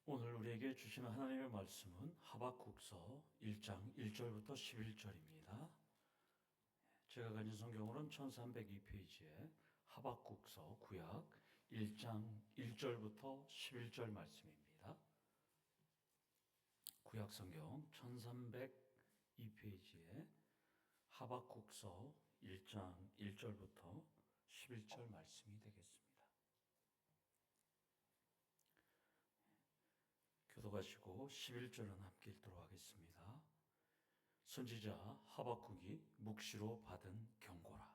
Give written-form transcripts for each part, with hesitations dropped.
오늘 우리에게 주시는 하나님의 말씀은 하박국서 1장 1절부터 11절입니다. 제가 가진 성경으로는 1302페이지에 하박국서 구약 1장 1절부터 11절 말씀입니다. 구약 성경 1302페이지에 하박국서 1장 1절부터 11절 말씀이 되겠습니다. 교도가시고 11절은 함께 읽도록 하겠습니다. 선지자 하박국이 묵시로 받은 경고라.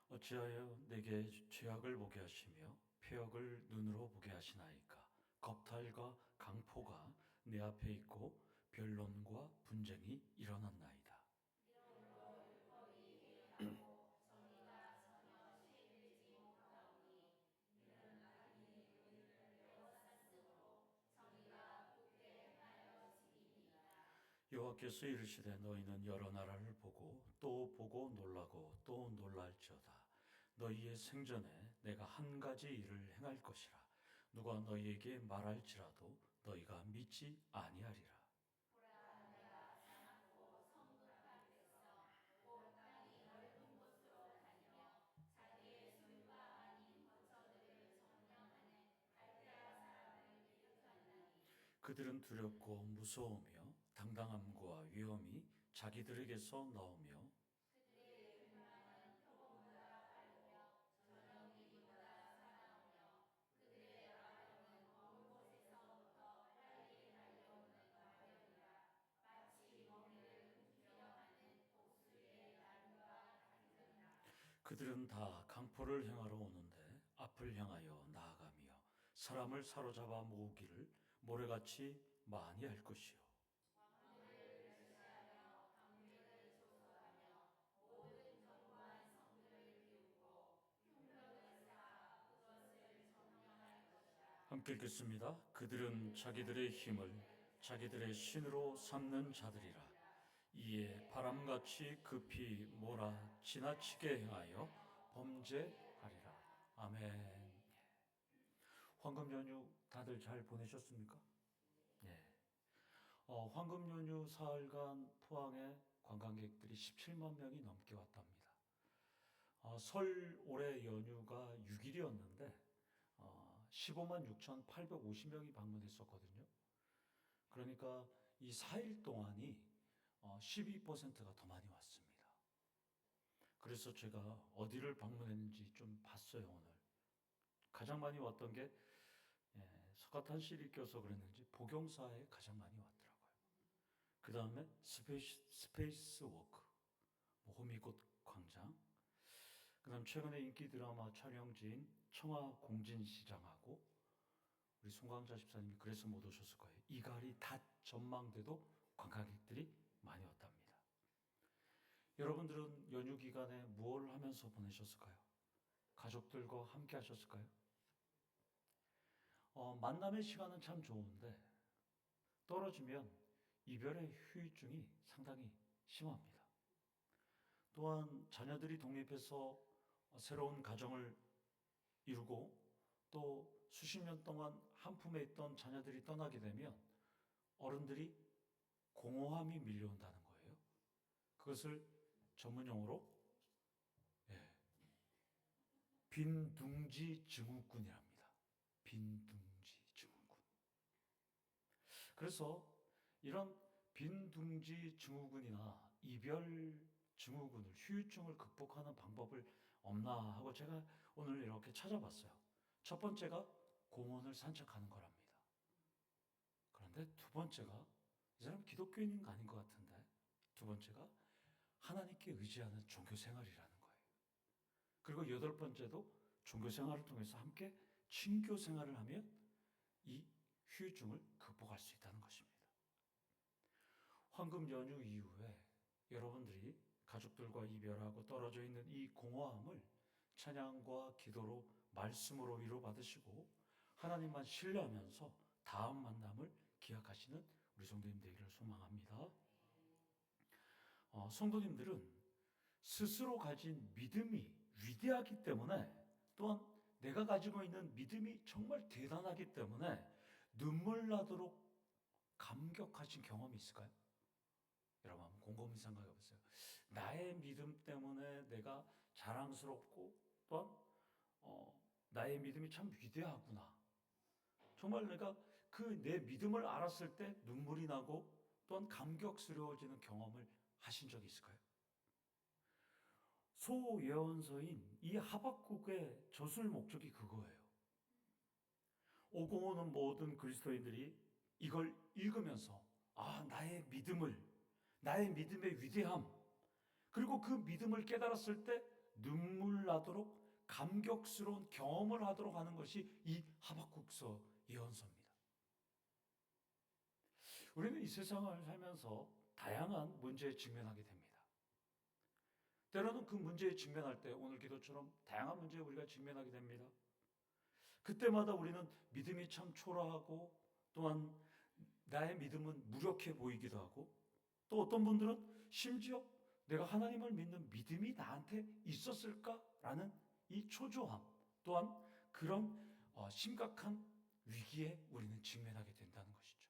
어찌하여 내게 죄악을 보게 하시며 패역을 눈으로 보게 하시나이까. 겁탈과 강포가 내 앞에 있고 변론과 분쟁이 일어났나이다. 여호와께서 이르시되 너희는 여러 나라를 보고 또 보고 놀라고 또 놀랄지어다. 너희의 생전에 내가 한 가지 일을 행할 것이라. 누가 너희에게 말할지라도 너희가 믿지 아니하리라. 그들은 두렵고 무서우며 당당함과 위엄이 자기들에게서 나오며 그들은 다 강포를 행하러 오는데 앞을 향하여 나아가며 사람을 사로잡아 모으기를 모래같이 많이 할 것이요. 함께 읽겠습니다. 그들은 자기들의 힘을 자기들의 신으로 삼는 자들이라. 이에 바람같이 급히 몰아 지나치게 행하여 범죄하리라. 아멘. 황금 연휴 다들 잘 보내셨습니까? 네. 황금 연휴 사흘간 포항에 관광객들이 17만 명이 넘게 왔답니다. 설 올해 연휴가 6일이었는데 15만 6,850명이 방문했었거든요. 그러니까 이 4일 동안이 12%가 더 많이 왔습니다. 그래서 제가 어디를 방문했는지 좀 봤어요, 오늘. 가장 많이 왔던 게 석가탄실이 껴서 그랬는지 복용사에 가장 많이 왔더라고요. 그 다음에 스페이스 워크, 호미곶 광장, 그 다음 최근에 인기 드라마 촬영지인 청화 공진시장하고 우리 송강자 집사님이 그래서 못 오셨을 거예요. 이갈이 닷 전망대도 관광객들이 많이 왔답니다. 여러분들은 연휴 기간에 무엇을 하면서 보내셨을까요? 가족들과 함께 하셨을까요? 만남의 시간은 참 좋은데 떨어지면 이별의 후유증이 상당히 심합니다. 또한 자녀들이 독립해서 새로운 가정을 이루고 또 수십 년 동안 한 품에 있던 자녀들이 떠나게 되면 어른들이 공허함이 밀려온다는 거예요. 그것을 전문용어로 빈둥지 증후군이랍니다. 빈둥지 증후군. 그래서 이런 빈둥지 증후군이나 이별 증후군을, 후유증을 극복하는 방법을 없나 하고 제가 오늘 이렇게 찾아봤어요. 첫 번째가 공원을 산책하는 거랍니다. 그런데 두 번째가, 이 사람 기독교인은 아닌 것 같은데, 두 번째가 하나님께 의지하는 종교 생활이라는 거예요. 그리고 여덟 번째도 종교 생활을 통해서 함께 친교 생활을 하면 이 후유증을 극복할 수 있다는 것입니다. 황금 연휴 이후에 여러분들이 가족들과 이별하고 떨어져 있는 이 공허함을 찬양과 기도로 말씀으로 위로받으시고 하나님만 신뢰하면서 다음 만남을 기약하시는 우리 성도님 되기를 소망합니다. 성도님들은 스스로 가진 믿음이 위대하기 때문에, 또한 내가 가지고 있는 믿음이 정말 대단하기 때문에 눈물 나도록 감격하신 경험이 있을까요? 여러분 한번 곰곰이 생각해 보세요. 나의 믿음 때문에 내가 자랑스럽고, 또한 나의 믿음이 참 위대하구나. 정말 내가 그 내 믿음을 알았을 때 눈물이 나고 또한 감격스러워지는 경험을 하신 적이 있을까요? 소예언서인 이 하박국의 저술 목적이 그거예요. 오고 오는 모든 그리스도인들이 이걸 읽으면서 나의 믿음의 위대함, 그리고 그 믿음을 깨달았을 때 눈물 나도록 감격스러운 경험을 하도록 하는 것이 이 하박국서 예언서입니다. 우리는 이 세상을 살면서 다양한 문제에 직면하게 됩니다. 때로는 그 문제에 직면할 때 오늘 기도처럼 다양한 문제에 우리가 직면하게 됩니다. 그때마다 우리는 믿음이 참 초라하고, 또한 나의 믿음은 무력해 보이기도 하고, 또 어떤 분들은 심지어 내가 하나님을 믿는 믿음이 나한테 있었을까라는 이 초조함, 또한 그런 심각한 위기에 우리는 직면하게 된다는 것이죠.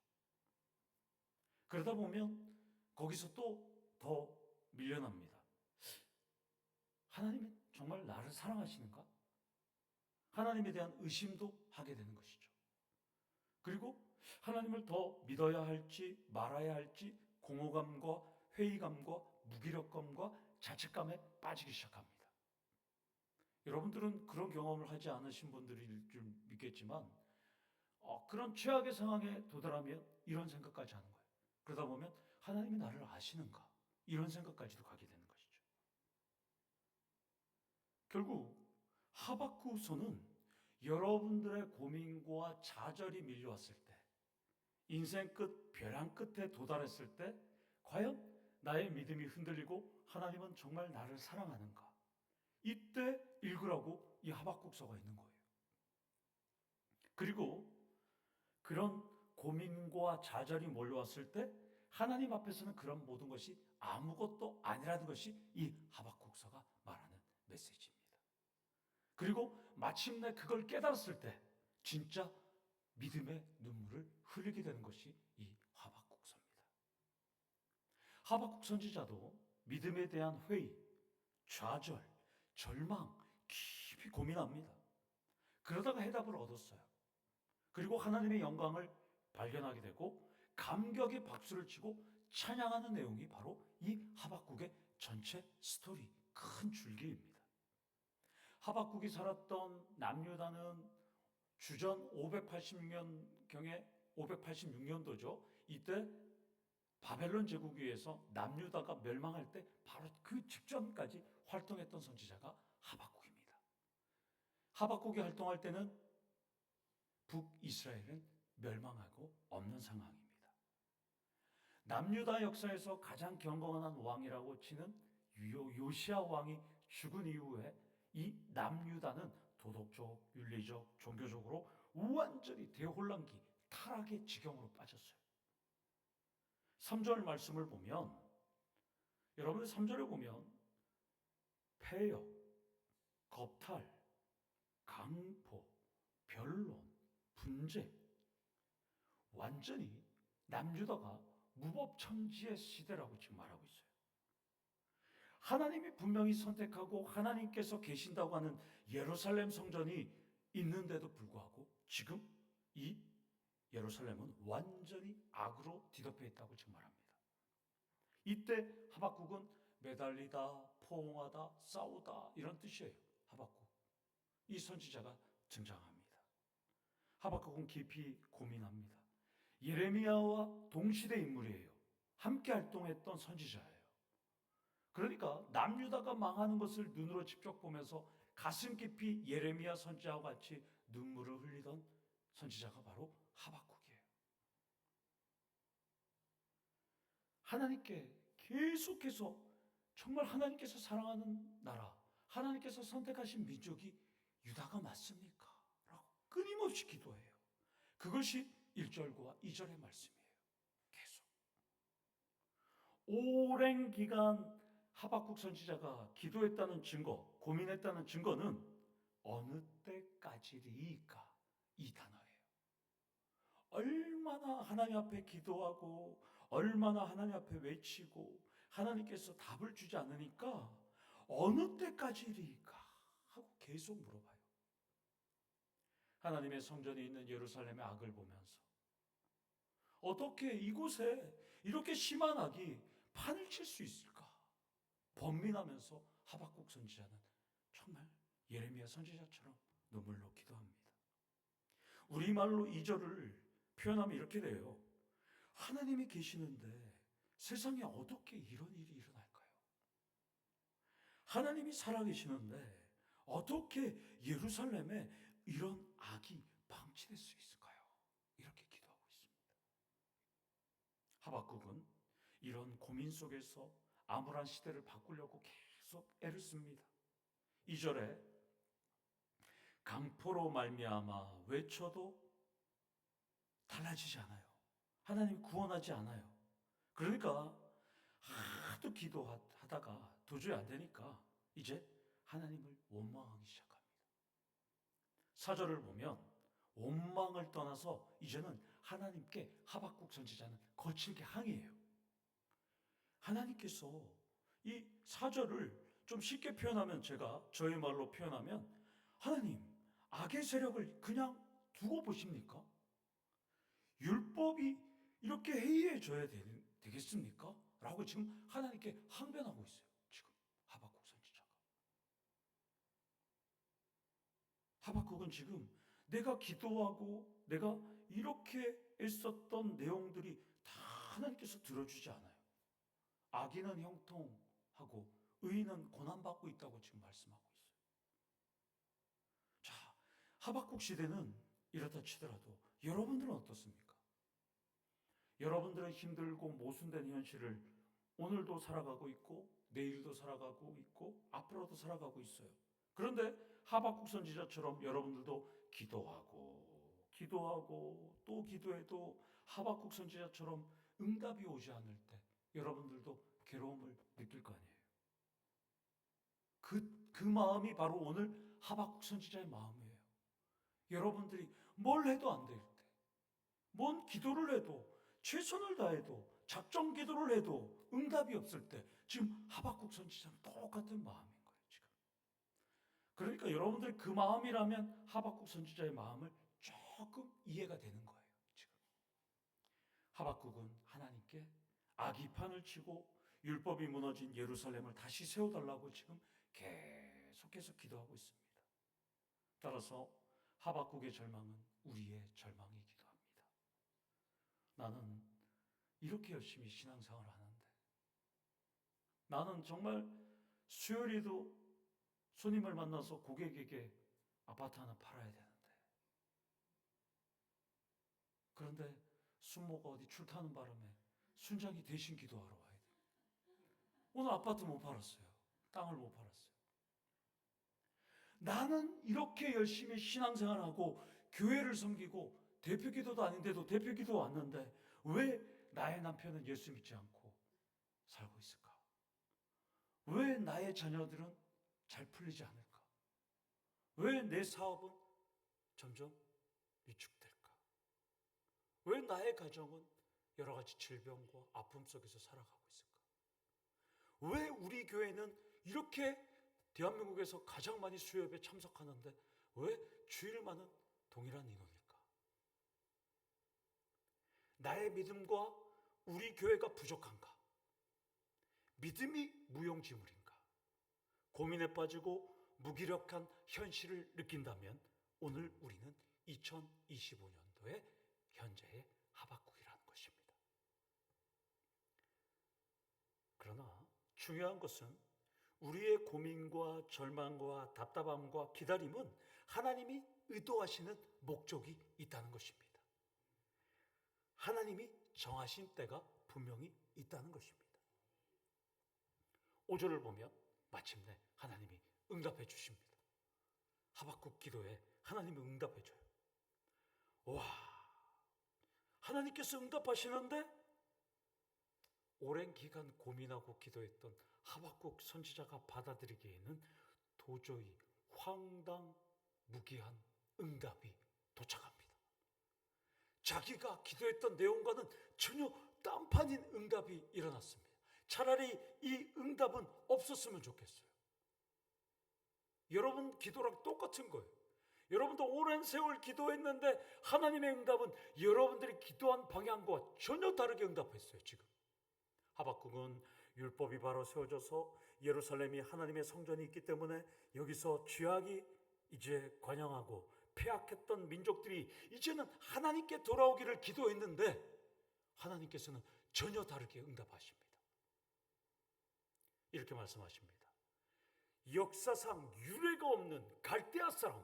그러다 보면 거기서 또 더 밀려납니다. 하나님은 정말 나를 사랑하시는가? 하나님에 대한 의심도 하게 되는 것이죠. 그리고 하나님을 더 믿어야 할지 말아야 할지 공허감과 회의감과 무기력감과 자책감에 빠지기 시작합니다. 여러분들은 그런 경험을 하지 않으신 분들일 줄 믿겠지만, 그런 최악의 상황에 도달하면 이런 생각까지 하는 거예요. 그러다 보면 하나님이 나를 아시는가? 이런 생각까지도 가게 되는 것이죠. 결국 하박국서는 여러분들의 고민과 좌절이 밀려왔을 때, 인생 끝 벼랑 끝에 도달했을 때, 과연 나의 믿음이 흔들리고 하나님은 정말 나를 사랑하는가? 이때 읽으라고 이 하박국서가 있는 거예요. 그리고 그런 고민과 좌절이 몰려왔을 때 하나님 앞에서는 그런 모든 것이 아무것도 아니라는 것이 이 하박국서가 말하는 메시지입니다. 그리고 마침내 그걸 깨달았을 때 진짜 믿음의 눈물을 흘리게 되는 것이 이 하박국서입니다. 하박국 선지자도 믿음에 대한 회의, 좌절, 절망 깊이 고민합니다. 그러다가 해답을 얻었어요. 그리고 하나님의 영광을 발견하게 되고 감격의 박수를 치고 찬양하는 내용이 바로 이 하박국의 전체 스토리, 큰 줄기입니다. 하박국이 살았던 남유다는 주전 586년경에 586년도죠. 이때 바벨론 제국에 의해서 남유다가 멸망할 때 바로 그 직전까지 활동했던 선지자가 하박국입니다. 하박국이 활동할 때는 북이스라엘은 멸망하고 없는 상황입니다. 남유다 역사에서 가장 경건한 왕이라고 치는 요시야 왕이 죽은 이후에 이 남유다는 도덕적, 윤리적, 종교적으로 완전히 대혼란기, 타락의 지경으로 빠졌어요. 3절 말씀을 보면, 여러분 3절에 보면 폐역, 겁탈, 강포, 변론, 분쟁, 완전히 남유다가 무법천지의 시대라고 지금 말하고 있어요. 하나님이 분명히 선택하고 하나님께서 계신다고 하는 예루살렘 성전이 있는데도 불구하고 지금 이 예루살렘은 완전히 악으로 뒤덮여 있다고 지금 말합니다. 이때 하박국은 매달리다, 포옹하다, 싸우다 이런 뜻이에요. 하박국. 이 선지자가 등장합니다. 하박국은 깊이 고민합니다. 예레미야와 동시대 인물이에요. 함께 활동했던 선지자예요. 그러니까 남유다가 망하는 것을 눈으로 직접 보면서 가슴 깊이 예레미야 선지자와 같이 눈물을 흘리던 선지자가 바로 하박국이에요. 하나님께 계속해서 정말 하나님께서 사랑하는 나라, 하나님께서 선택하신 민족이 유다가 맞습니까? 라고 끊임없이 기도해요. 그것이 1절과 2절의 말씀이에요. 계속 오랜 기간 하박국 선지자가 기도했다는 증거, 고민했다는 증거는 어느 때까지리까? 이 단어예요. 얼마나 하나님 앞에 기도하고 얼마나 하나님 앞에 외치고 하나님께서 답을 주지 않으니까 어느 때까지리까 하고 계속 물어봐요. 하나님의 성전이 있는 예루살렘의 악을 보면서 어떻게 이곳에 이렇게 심한 악이 판을 칠 수 있을까? 번민하면서 하박국 선지자는 정말 예레미야 선지자처럼 눈물로 기도합니다. 우리말로 2절을 표현하면 이렇게 돼요. 하나님이 계시는데 세상에 어떻게 이런 일이 일어날까요? 하나님이 살아계시는데 어떻게 예루살렘에 이런 악이 방치될 수 있을까요? 이렇게 기도하고 있습니다. 하박국은 이런 고민 속에서 암울한 시대를 바꾸려고 계속 애를 씁니다. 2절에 강포로 말미암아 외쳐도 달라지지 않아요. 하나님 구원하지 않아요. 그러니까 하도 기도하다가 도저히 안 되니까 이제 하나님을 원망하기 시작합니다. 4절을 보면 원망을 떠나서 이제는 하나님께 하박국 선지자는 거칠게 항의해요. 하나님께서 이 4절을 좀 쉽게 표현하면, 제가 저의 말로 표현하면, 하나님 악의 세력을 그냥 두고 보십니까? 율법이 이렇게 해이해져야 되겠습니까? 라고 지금 하나님께 항변하고 있어요. 지금 하박국 선지자가. 하박국은 지금 내가 기도하고 내가 이렇게 애썼던 내용들이 다 하나님께서 들어주지 않아요. 악인은 형통하고 의인은 고난받고 있다고 지금 말씀하고 있어요. 자, 하박국 시대는 이렇다 치더라도 여러분들은 어떻습니까? 여러분들은 힘들고 모순된 현실을 오늘도 살아가고 있고 내일도 살아가고 있고 앞으로도 살아가고 있어요. 그런데 하박국 선지자처럼 여러분들도 기도하고 또 기도해도 하박국 선지자처럼 응답이 오지 않을 때 여러분들도 괴로움을 느낄 거 아니에요. 그 마음이 바로 오늘 하박국 선지자의 마음이에요. 여러분들이 뭘 해도 안 될 때, 뭔 기도를 해도, 최선을 다해도, 작정 기도를 해도 응답이 없을 때 지금 하박국 선지자는 똑같은 마음인 거예요. 지금. 그러니까 여러분들이 그 마음이라면 하박국 선지자의 마음을 조금 이해가 되는 거예요. 지금 하박국은 하나님께 악이 판을 치고 율법이 무너진 예루살렘을 다시 세워달라고 지금 계속해서 기도하고 있습니다. 따라서 하박국의 절망은 우리의 절망이기도 합니다. 나는 이렇게 열심히 신앙생활을 하는데, 나는 정말 수요일에도 손님을 만나서 고객에게 아파트 하나 팔아야 되는데, 그런데 순모가 어디 출타하는 바람에 순장이 대신 기도하러 와야 돼요. 오늘 아파트 못 팔았어요. 땅을 못 팔았어요. 나는 이렇게 열심히 신앙생활하고 교회를 섬기고 대표기도도 아닌데도 대표기도 왔는데 왜 나의 남편은 예수 믿지 않고 살고 있을까? 왜 나의 자녀들은 잘 풀리지 않을까? 왜 내 사업은 점점 위축될까? 왜 나의 가정은 여러 가지 질병과 아픔 속에서 살아가고 있을까? 왜 우리 교회는 이렇게 대한민국에서 가장 많이 수요예배 참석하는데 왜 주일만은 동일한 인원일까? 나의 믿음과 우리 교회가 부족한가? 믿음이 무용지물인가? 고민에 빠지고 무기력한 현실을 느낀다면 오늘 우리는 2025년도의 현재의 하박국이라는 것입니다. 그러나 중요한 것은 우리의 고민과 절망과 답답함과 기다림은 하나님이 의도하시는 목적이 있다는 것입니다. 하나님이 정하신 때가 분명히 있다는 것입니다. 5절을 보면 마침내 하나님이 응답해 주십니다. 하박국 기도에 하나님이 응답해 줘요. 와, 하나님께서 응답하시는데 오랜 기간 고민하고 기도했던 하박국 선지자가 받아들이기에는 도저히 황당무계한 응답이 도착합니다. 자기가 기도했던 내용과는 전혀 딴판인 응답이 일어났습니다. 차라리 이 응답은 없었으면 좋겠어요. 여러분 기도랑 똑같은 거예요. 여러분도 오랜 세월 기도했는데 하나님의 응답은 여러분들이 기도한 방향과 전혀 다르게 응답했어요. 지금 하박국은 율법이 바로 세워져서 예루살렘이 하나님의 성전이 있기 때문에 여기서 죄악이 이제 관영하고 폐악했던 민족들이 이제는 하나님께 돌아오기를 기도했는데 하나님께서는 전혀 다르게 응답하십니다. 이렇게 말씀하십니다. 역사상 유례가 없는 갈대아 사람,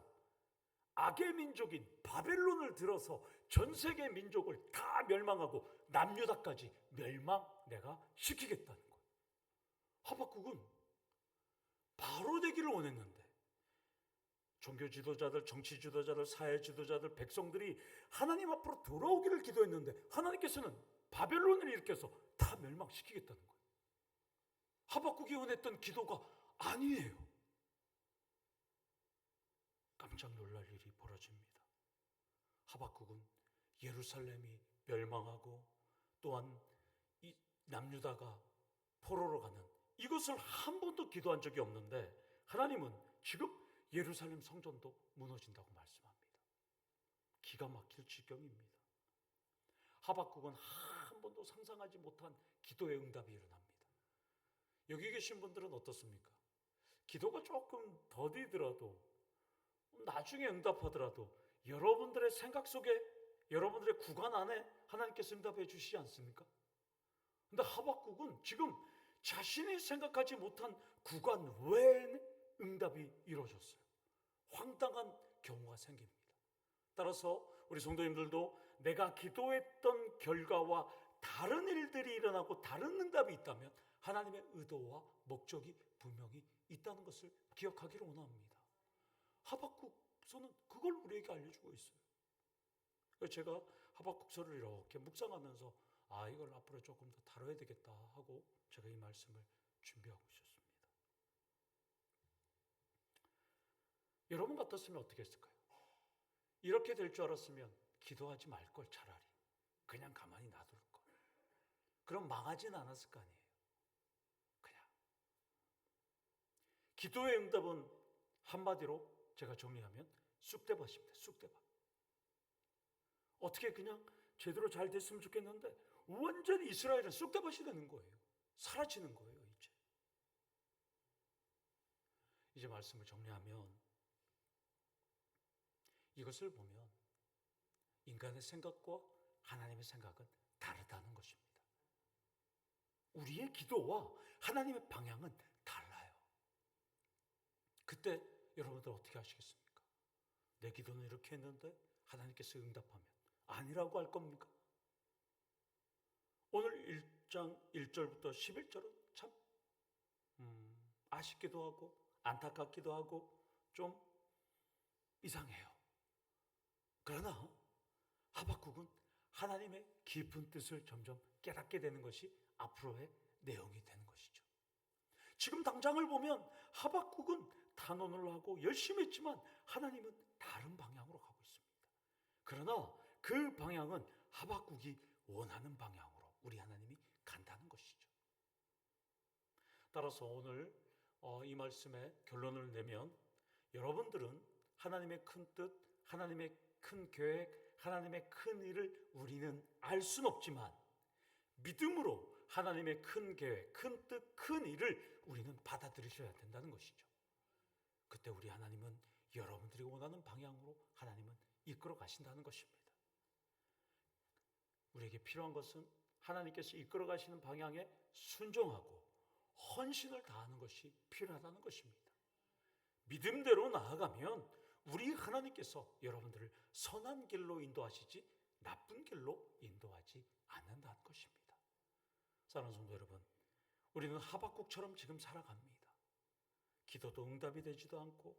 악의 민족인 바벨론을 들어서 전 세계 민족을 다 멸망하고 남유다까지 내가 시키겠다는 거예요. 하박국은 바로 되기를 원했는데 종교 지도자들, 정치 지도자들, 사회 지도자들, 백성들이 하나님 앞으로 돌아오기를 기도했는데 하나님께서는 바벨론을 일으켜서 다 멸망시키겠다는 거예요. 하박국이 원했던 기도가 아니에요. 깜짝 놀랄 일이 벌어집니다. 하박국은 예루살렘이 멸망하고 또한 이 남유다가 포로로 가는 이것을 한 번도 기도한 적이 없는데 하나님은 지금 예루살렘 성전도 무너진다고 말씀합니다. 기가 막힐 지경입니다. 하박국은 한 번도 상상하지 못한 기도의 응답이 일어납니다. 여기 계신 분들은 어떻습니까? 기도가 조금 더디더라도 나중에 응답하더라도 여러분들의 생각 속에 여러분들의 구간 안에 하나님께서 응답해 주시지 않습니까? 근데 하박국은 지금 자신이 생각하지 못한 구간 외에 응답이 이루어졌어요. 황당한 경우가 생깁니다. 따라서 우리 성도님들도 내가 기도했던 결과와 다른 일들이 일어나고 다른 응답이 있다면 하나님의 의도와 목적이 분명히 있다는 것을 기억하기를 원합니다. 하박국서는 그걸 우리에게 알려주고 있어요. 제가 하박국서를 이렇게 묵상하면서 이걸 앞으로 조금 더 다뤄야 되겠다 하고 제가 이 말씀을 준비하고 있었습니다. 여러분 같았으면 어떻게 했을까요? 이렇게 될 줄 알았으면 기도하지 말 걸 차라리 그냥 가만히 놔둘 걸. 그럼 망하진 않았을 거 아니에요. 그냥 기도의 응답은 한마디로 제가 정리하면 쑥대밭입니다. 쑥대밭. 어떻게 그냥 제대로 잘 됐으면 좋겠는데 완전히 이스라엘은 쑥대밭이 되는 거예요. 사라지는 거예요. 이제 말씀을 정리하면 이것을 보면 인간의 생각과 하나님의 생각은 다르다는 것입니다. 우리의 기도와 하나님의 방향은 달라요. 그때 여러분들 어떻게 하시겠습니까? 내 기도는 이렇게 했는데 하나님께서 응답하면 아니라고 할 겁니까? 오늘 1장 1절부터 11절은 참 아쉽기도 하고 안타깝기도 하고 좀 이상해요. 그러나 하박국은 하나님의 깊은 뜻을 점점 깨닫게 되는 것이 앞으로의 내용이 되는 것이죠. 지금 당장을 보면 하박국은 단언을 하고 열심히 했지만 하나님은 다른 방향으로 가고 있습니다. 그러나 그 방향은 하박국이 원하는 방향으로 우리 하나님이 간다는 것이죠. 따라서 오늘 이 말씀의 결론을 내면 여러분들은 하나님의 큰 뜻, 하나님의 큰 계획, 하나님의 큰 일을 우리는 알 수는 없지만 믿음으로 하나님의 큰 계획, 큰 뜻, 큰 일을 우리는 받아들이셔야 된다는 것이죠. 그때 우리 하나님은 여러분들이 원하는 방향으로 하나님은 이끌어 가신다는 것입니다. 우리에게 필요한 것은 하나님께서 이끌어 가시는 방향에 순종하고 헌신을 다하는 것이 필요하다는 것입니다. 믿음대로 나아가면 우리 하나님께서 여러분들을 선한 길로 인도하시지 나쁜 길로 인도하지 않는다는 것입니다. 사랑하는 성도 여러분, 우리는 하박국처럼 지금 살아갑니다. 기도도 응답이 되지도 않고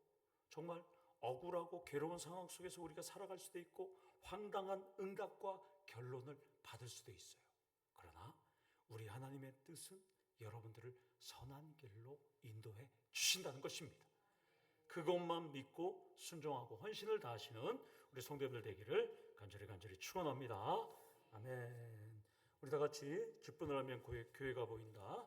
정말 억울하고 괴로운 상황 속에서 우리가 살아갈 수도 있고 황당한 응답과 결론을 받을 수도 있어요. 그러나 우리 하나님의 뜻은 여러분들을 선한 길로 인도해 주신다는 것입니다. 그것만 믿고 순종하고 헌신을 다하시는 우리 성도님들 되기를 간절히 축원합니다. 아멘. 우리 다 같이 기쁨을 하면 교회가 보인다.